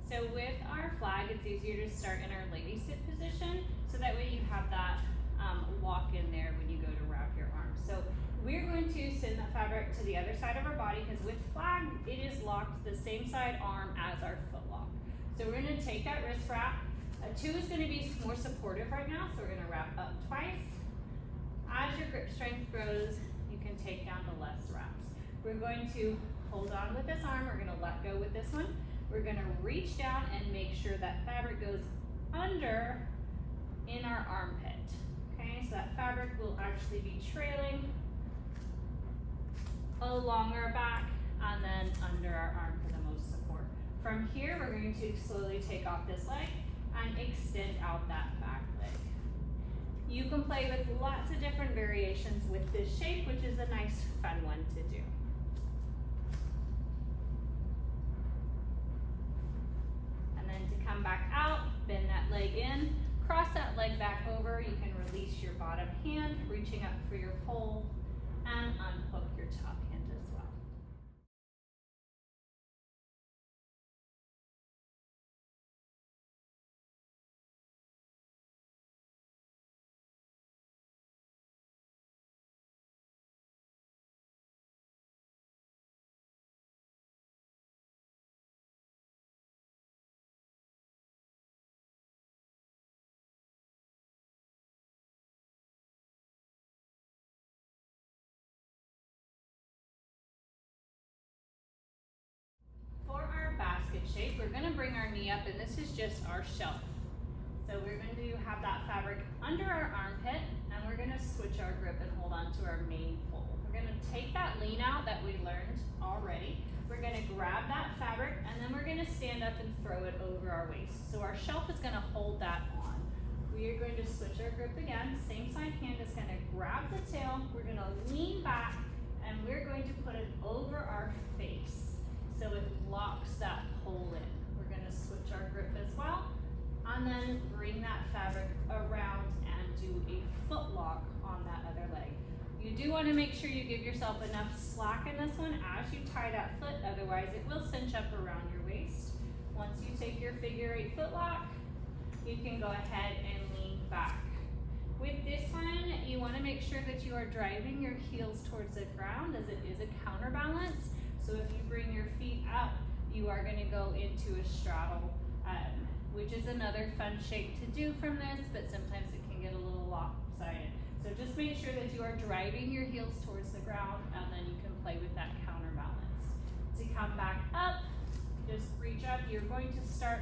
So with our flag, it's easier to start in our lady sit position, so that way you have that lock in there when you go to wrap your arms. So we're going to send that fabric to the other side of our body, because with flag, it is locked the same side arm as our foot lock. So we're gonna take that wrist wrap. 2 is gonna be more supportive right now, so we're gonna wrap up twice. As your grip strength grows, you can take down to less wraps. We're going to hold on with this arm, we're gonna let go with this one. We're gonna reach down and make sure that fabric goes under in our armpit. Okay, so that fabric will actually be trailing along our back and then under our arm for the most support. From here, we're going to slowly take off this leg and extend out that back leg. You can play with lots of different variations with this shape, which is a nice fun one to do. To come back out, bend that leg in, cross that leg back over. You can release your bottom hand, reaching up for your pole, and unhook your top hand as well. Basket shape, we're going to bring our knee up, and this is just our shelf. So we're going to have that fabric under our armpit, and we're going to switch our grip and hold on to our main pole. We're going to take that lean out that we learned already. We're going to grab that fabric, and then we're going to stand up and throw it over our waist. So our shelf is going to hold that on. We are going to switch our grip again. Same side hand is going to grab the tail. We're going to lean back, and we're going to put it over our face, so it locks that pole in. We're gonna switch our grip as well, and then bring that fabric around and do a foot lock on that other leg. You do wanna make sure you give yourself enough slack in this one as you tie that foot, otherwise it will cinch up around your waist. Once you take your figure 8 foot lock, you can go ahead and lean back. With this one, you wanna make sure that you are driving your heels towards the ground, as it is a counterbalance. So if you bring your feet up, you are going to go into a straddle, which is another fun shape to do from this, but sometimes it can get a little lopsided. So just make sure that you are driving your heels towards the ground, and then you can play with that counterbalance. To come back up, just reach up. You're going to start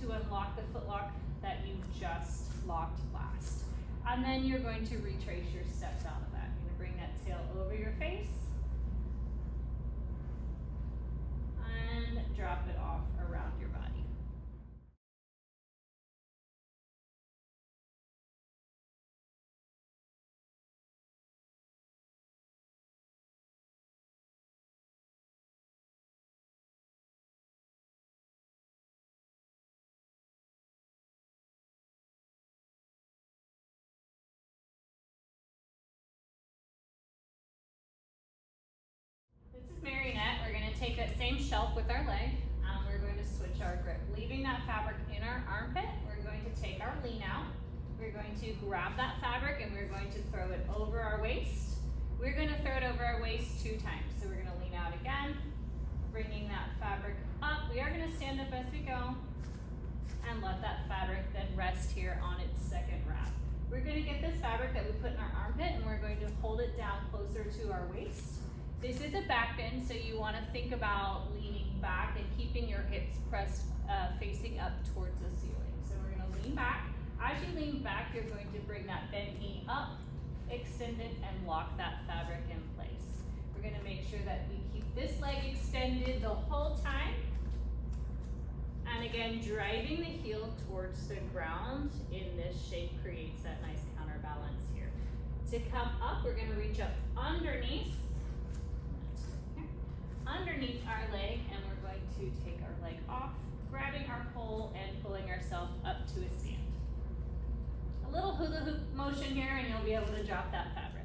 to unlock the foot lock that you just locked last. And then you're going to retrace your steps out of that. You're going to bring that tail over your face, and drop it off around your body. This is marionette. We're going to take that same shelf with our leg, and we're going to switch our grip. Leaving that fabric in our armpit, we're going to take our lean out. We're going to grab that fabric, and we're going to throw it over our waist. We're going to throw it over our waist 2 times. So we're going to lean out again, bringing that fabric up. We are going to stand up as we go, and let that fabric then rest here on its second wrap. We're going to get this fabric that we put in our armpit, and we're going to hold it down closer to our waist. This is a back bend, so you want to think about leaning back and keeping your hips pressed, facing up towards the ceiling. So we're going to lean back. As you lean back, you're going to bring that bent knee up, extend it, and lock that fabric in place. We're going to make sure that we keep this leg extended the whole time. And again, driving the heel towards the ground in this shape creates that nice counterbalance here. To come up, we're going to reach up underneath our leg, and we're going to take our leg off, grabbing our pole and pulling ourselves up to a stand. A little hula hoop motion here, and you'll be able to drop that fabric.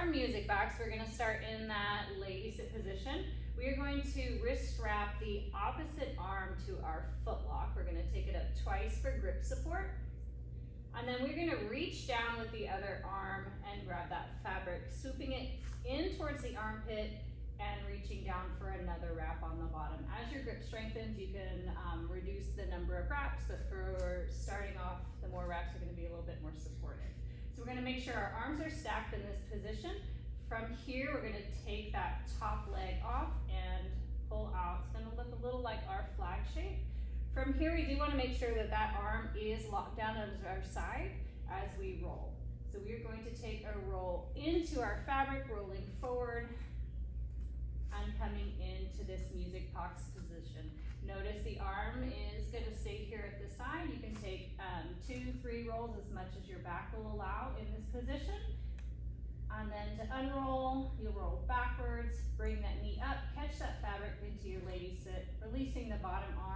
our music box, we're gonna start in that lady sit position. We are going to wrist wrap the opposite arm to our foot lock. We're gonna take it up twice for grip support. And then we're gonna reach down with the other arm and grab that fabric, swooping it in towards the armpit and reaching down for another wrap on the bottom. As your grip strengthens, you can reduce the number of wraps, but for starting off, the more wraps are gonna be a little bit more supportive. So we're gonna make sure our arms are stacked in this position. From here, we're gonna take that top leg off and pull out. It's gonna look a little like our flag shape. From here, we do wanna make sure that that arm is locked down on our side as we roll. So we are going to take a roll into our fabric, rolling forward, and coming into this music box position. Notice the arm is gonna stay here at the side. You can take 2, 3 rolls, as much as your back will allow in this position. And then to unroll, you'll roll backwards, bring that knee up, catch that fabric into your lady sit, releasing the bottom arm